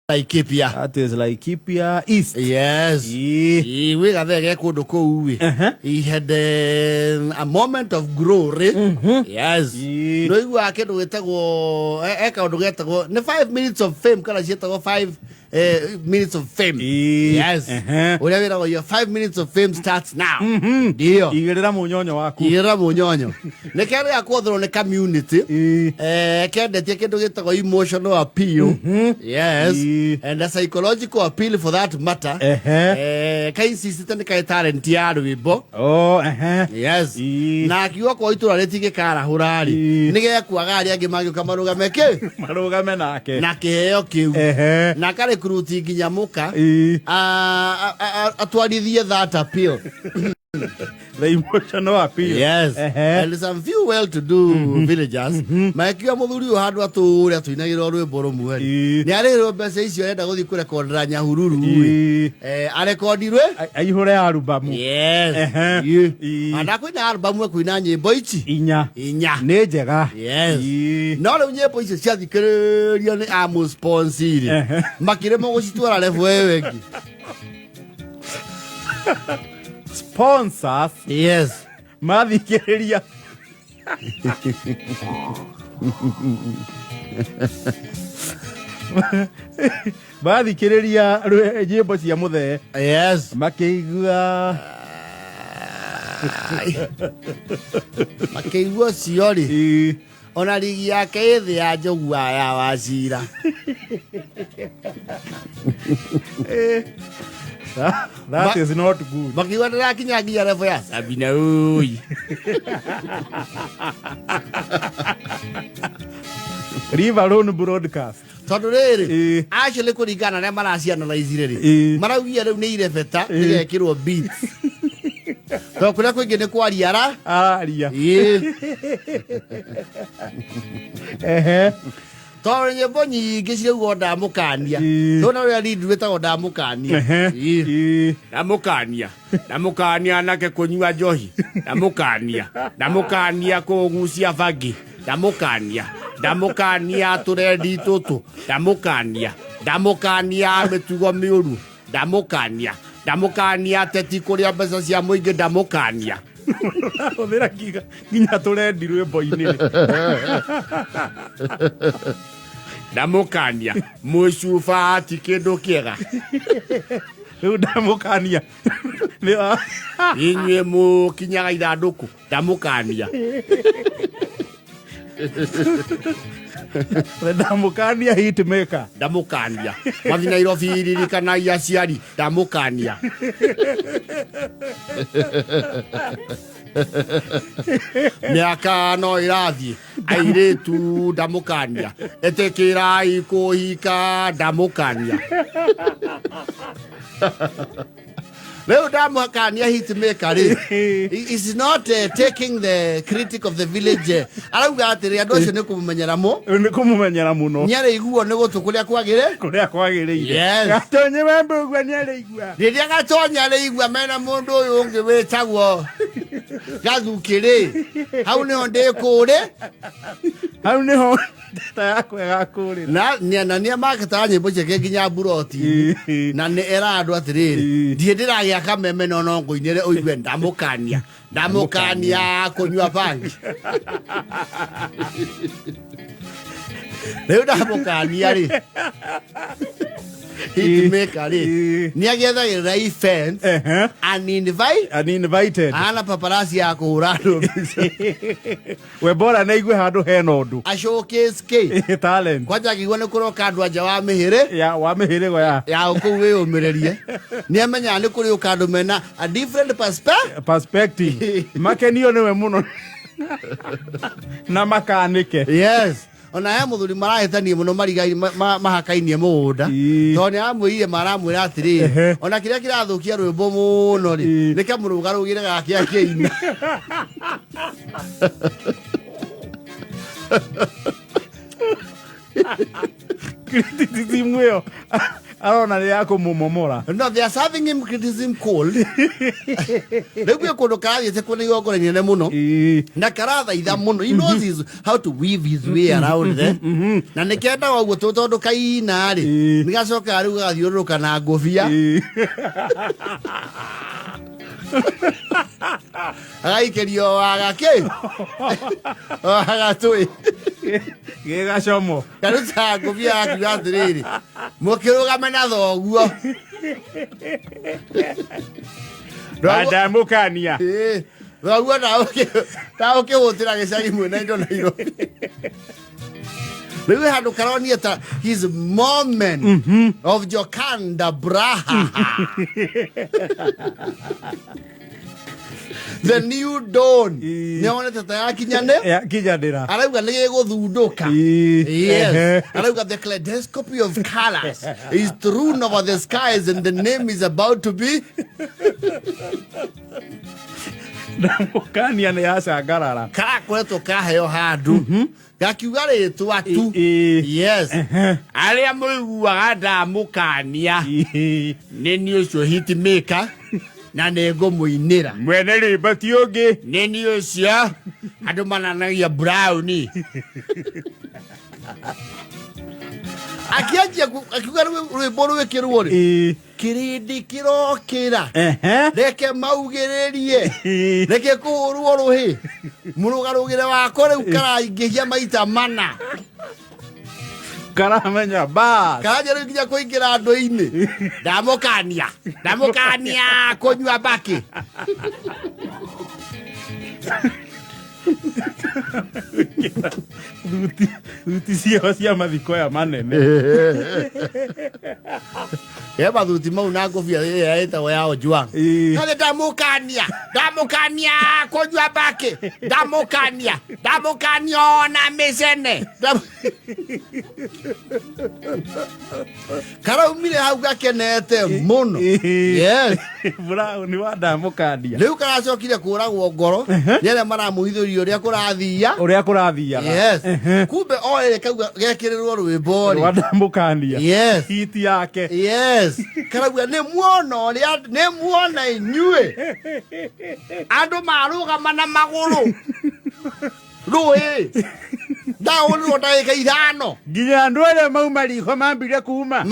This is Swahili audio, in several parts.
Laikipia. That is Laikipia East. Yes. We got there. He had a moment of glory. Yes. No, you are getting with the 5 minutes of fame. Can I say 5 minutes of fame? Yes. Whatever your 5 minutes of fame starts now. Deal. Igera munyonyo wako. Igera munyonyo. Nekere akodro ne community. Kende tiekedo getago emotional appeal. Yes. And the psychological appeal for that matter. Kaisi sitani kai talent yaru wibo. Oh, yes. Na kiwa kwa itu aletike kara hurari. Nige kuagari age magyo kamaruga meke. Maruga menake. Na keheo kiu. Na kare kuruti ginyamuka. Atwarithie that appeal. The emotional appeal. Yes. And some few well-to-do villagers. Maikiwa muthuri uhadu atu ria tuinagira rwimbo rumwe. Ni arero bese icio enda guthi kurekodera Nyahururu. Arekodirwe aihore album. Yes. Anda kwina album we kwina nyimbo ici inya ni njega. Yes. No le nyimbo ici cia thikiriria ni amo sponsor. Makire mo gucitwara level wengi. Sponsors. Yes. Mathikiriria. Mathikiriria nyimbo cia muthe. Yes. Makeigua. Makeigua ciori. Ona ligi yake ithi ya njogua ya Wachira. That is not good. Makiwa ndara kinyagia refu ya Sabina oi. River Road Broadcast. Tondu riri actually kurigana na maraciana na iziriri. Maraugia riu ni irebeta igekirwo beat. To kuria kwingi ni kwaria aria. Tore nyimbo nyingi cirauga ndamukania. Tona uria lead wetagwo ndamukania. Ndamukania nake kunyua njohi. Ndamukania kugucia bangi. Ndamukania turendi tutu. Ndamukania mitugo miuru. Ndamukania teti kuria mbeca cia muingi ndamukania. Othira nginya turendi rwimbo-ini. Ndamukania mucuba ati kindu kiega. Riu ndamukania inyue mukinyaga ithanduku ndamukania. Ndamukania hitmaker. Ndamukania mathi Nairobi ririkanagia aciari ndamukania. Miaka no irathie airetu ndamukania etekirai kuhika ndamukania. Leo ndamukania hitmaker is not taking the critic of the village. Arauga atiri andu acio ni kumumenyera muno nyare iguo ni gutu kuria kwagire. Yes. Gatonye wembe ugwa nyare igua. Riria gatonya ri igua mena mundu uyu ungi witagwo Gathukiri. Hau niho ndikuri. Hau niho ta yakwe gakuri. Na ni maketa nyimbo ciake nginya buroti. Na ni era andu atiriri. Ndie ndiragia kameme no ngoinire uigue ndamukania kunyua bangi. Riu ndamukania ri hitmaker ri ni agethagira event uninvited ana paparazzi ya kuhura ndu we bora na igwe handu hena undu a showcase ke talent kwaja kigwa ni kuroka andu anja wa mihire go ya ku we umirerie ni amenya ni kuri ukandu mena a different perspective makenio niwe muno na makanike. Yes. Ona ya muthuri marahitania muno marigai mahakainie mugunda to ni amwire maramwira atiri ona kiria kirathukia rwimbo muno ri ni kamuruga rugire gakia kiina. Criticism weo Arona ni yako mumomora. No, they are serving him criticism cold. Nĩguo kũndũ karathiĩte kũrĩ igongona inene mũno. Na karathaitha mũno. He knows how to weave his way around there. Na nĩkenda ũguo tondũ kaina rĩ. Nĩgacoka rĩu gathiũrũrũka na ngũbia. Agaikerio wagake. Wagatũĩ. Gĩgacomo. Karuta ngũbia yaku atĩrĩrĩ. Mũkĩrũgame na thoguo. Ndamũkania. Thoguo ta ũkĩhũtĩra gĩcagi mwĩna indo Nairobi. Rĩu handũ karonia ta his moment of Jokanda Braha. The new dawn. Nĩonete ta yakinyane? Kinyanĩra. Arauga nĩgĩgũthundũka. Yes. Arauga the kaleidoscope of colors is strewn over the skies and the name is about to be. Ndamũkania nĩ yacangarara. Karakoretwo kaheo handũ. Gakiuga rĩtwa tu. Yes. Arĩa mũiguaga ndamũkania. Nĩ niĩ ũcio hitmaker. Na nĩngũmũinĩra. Mwene rĩmba ti ũngĩ. Nĩ niĩ ũcio. Andũ mananagia Brown. Akiuga rwĩmbo rwĩkĩrwo rĩ. Kĩrĩndĩ kĩrokĩra. Reke maugĩrĩrie. Reke kũhũrwo rũhĩ. Mũrũgarũgĩre wako rĩu karaingĩhia maita mana. Karamenya bas. Karaja rĩu nginya kũingĩra andũ-inĩ. Ndamũkania kũnyua mbaki. Thuti ciao cia mathiko ya manene. Mathuti mau na ngũbia ĩrĩa ĩtagwo ya Ojwang. Kathĩ ndamũkania kũnyua mbaki. Ndamũkania ona mĩcene. Karaumire hau gakenete mũno. Yes. Brown wa ndamũkania. Rĩu karacokire kũragwo ngoro. Nĩ arĩa maramũhithũria ũrĩa kũrathiaga. Yes. Kumbe o ĩrĩ kauga gekĩrĩrwo rwĩmbo rĩ. Wa ndamũkania. Yes. Hiti yake. Yes. Karauga nĩ muona inyuĩ. Andũ marũgama na magũrũ. Rũĩ. Ndahũrirwo ndagĩka 5. Nginya andũ arĩa mauma riko mambire kuuma.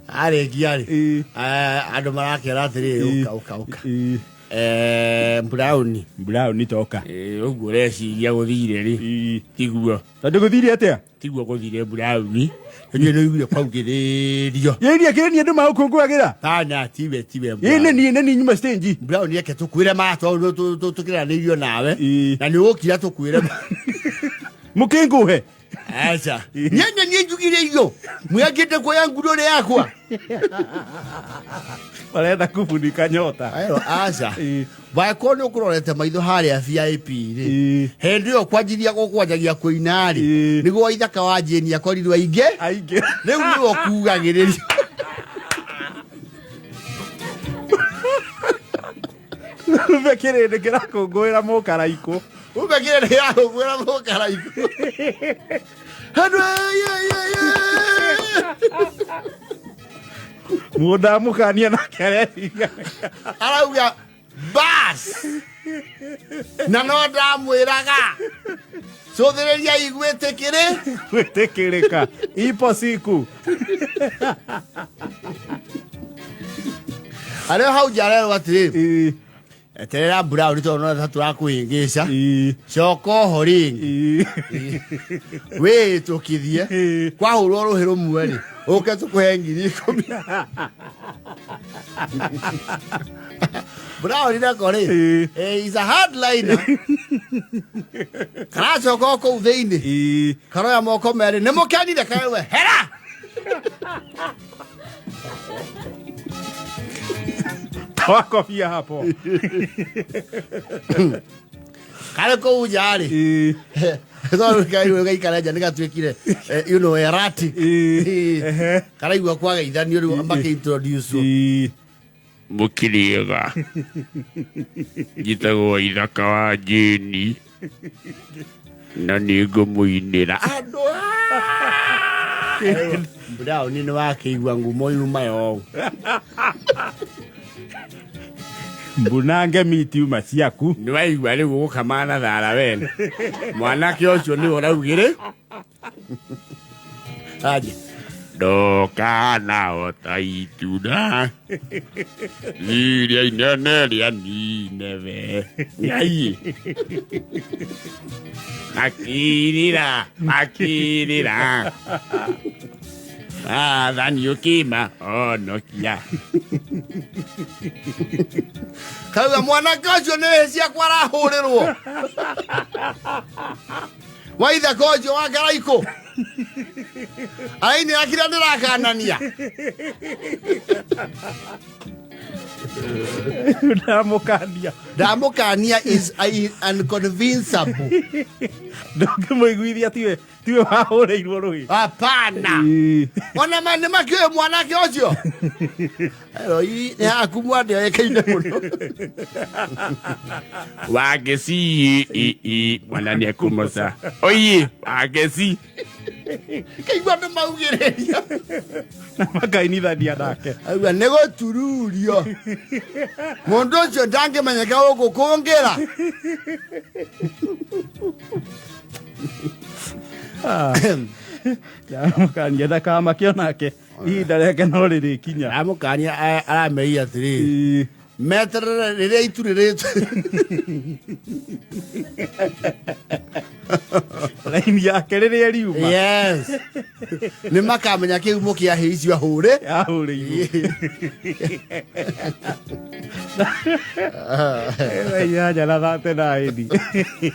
Arĩkia rĩ. Andũ marakĩra atĩrĩrĩ ũka. Brown toka. Ũguo ũreciria gũthire rĩ. Tiguo. Tondũ gũthire atĩa? Tiguo gũthire Brown. Nĩ nĩiguire kwaugĩrĩrio. Yeirie kĩrĩ andũ maũkũngũagĩra. Kana tiwe. Nĩ nyuma stage. Brown yake tũkwĩre tũkĩranĩirio nawe. Na nĩ ũkira tũkwĩre. Mũkĩngũhe. Acha. Nyanya nĩ njugire iyo. Mwĩangĩte kuoya ngurore yakwa. Barenda kubunika nyota. Acha. Baĩkorwo nĩ ũkũrorete maitho harĩa VIP rĩ. Hĩndĩ ĩyo kwanjiria gũkwanjagia kũina rĩ. Nĩguo ithaka wa Jane akorirwo aingĩ. Rĩu nĩwe ũkugagĩrĩria. Umbe kĩrĩndĩ kĩrakũngũĩra mũkaraikũ. Ndamũkania nake areciria. Arauga bas. Na no ndamwĩraga. Cũthĩrĩria gwĩtĩkĩrĩka. Ipo siku. Arĩa hau njarerwo atĩrĩ. Eterera Brown tondũ no tũrakũhĩngĩca. Coka ho rĩngĩ. Wĩtũkithie. Kwahũrwo rũhĩ rũmwe rĩ. Ũke tũkũhe 10,000. Brown nako rĩ. He's a hardliner. Karacoka o kũu thĩinĩ. Karoya moko merĩ. Nĩ mũkenire kawe. Hera! Wakofia hapo. Kale kũu nja rĩ. Gaikara nja nĩgatuĩkire erratic. Karaigua kwageithanio rĩu makĩintroduce. Mũkĩrĩega. Njĩtagwo Ithaka wa Jane. na nĩ ngũmũinĩra andũ Brown nĩ wakĩigua ngumo yuma yo mbunange mitiuma ciaku nĩ waigua rĩu gũkamana thara wene mwanake ũcio nĩ ũraugire aje ndokana ota itunda iria inene rĩa Nineve ngai makirira athani ũkĩma onokia kauga mwanake ũcio nĩ ciakwa arahũrĩrwo waitha konjo wa Ngaraiko aini akira ndirakanania ndamũkania is unconvincible ndũngĩmũiguithia tiwe wahũrĩirwo rũĩ hapana ona nĩ makĩũĩ mwanake ũcio roi nĩ haku mwande oĩkaine mũno wangeci mwana nĩ ekũmoca oiĩ wangeci kaigua andũ maugĩrĩria na makainithania nake auga nĩ gũtururio mũndũ ũcio ndangĩmenyeka gũkũ kũngĩra ndamũkania ndakamakio nake ihinda rĩake no rĩrĩkinya ndamũkania arameria atĩrĩrĩ meterere rĩrĩa itu rĩrĩtũ raini yake rĩrĩa riuma yes nĩ makamenya kĩhumo kĩa hĩ icio ahũre ahũrĩirwo ya njara 39